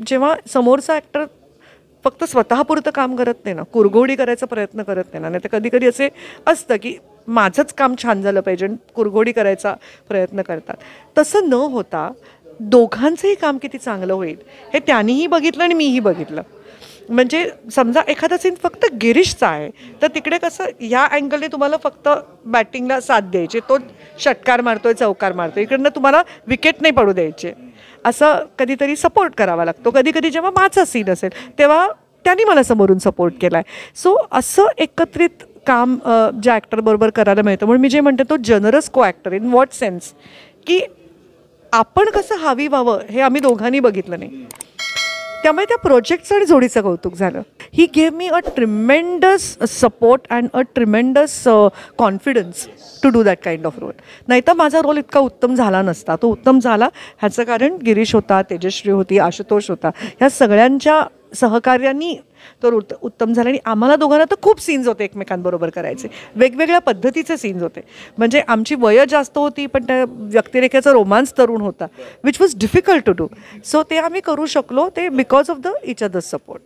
जेव्हा समोरचा ॲक्टर फक्त स्वतःपुरतं काम करत नाही ना, कुरघोडी करायचा प्रयत्न करत नाही ना, नाही तर कधी कधी असे असतं की माझंच काम छान झालं पाहिजे आणि कुरघोडी करायचा प्रयत्न करतात. तसं न होता दोघांचंही काम किती चांगलं होईल हे त्यांनीही बघितलं आणि मीही बघितलं. म्हणजे समजा एखादा सीन फक्त गिरीशचा आहे तर तिकडे कसं ह्या अँगलने तुम्हाला फक्त बॅटिंगला साथ द्यायची, तो षटकार मारतोय चौकार मारतोय, इकडनं तुम्हाला विकेट नाही पडू द्यायचे, असं कधीतरी सपोर्ट करावा लागतो. कधी कधी जेव्हा माझा सीन असेल तेव्हा त्यांनी मला समोरून सपोर्ट केला आहे. सो असं एकत्रित काम ज्या ॲक्टरबरोबर करायला मिळतं. म्हणून मी जे म्हणते तो जनरस को ॲक्टर इन व्हॉट सेन्स की आपण कसं हवी व्हावं हे आम्ही दोघांनी बघितलं नाही. त्यामुळे त्या प्रोजेक्टचं आणि जोडीचं कौतुक झालं. He gave me a tremendous support and a tremendous confidence to do that kind of role. नाही तर माझा रोल इतका उत्तम झाला नसता. तो उत्तम झाला ह्याचं कारण गिरीश होता, तेजश्री होती, आशुतोष होता, ह्या सगळ्यांच्या सहकार्यांनी तो उत्तम झाला. आणि आम्हाला दोघांना तर खूप सीन्स होते एकमेकांबरोबर करायचे, वेगवेगळ्या पद्धतीचे सीन्स होते. म्हणजे आमची वय जास्त होती पण त्या व्यक्तिरेखेचा रोमांस तरुण होता, which was difficult to do. So ते आम्ही करू शकलो ते because of the each others support.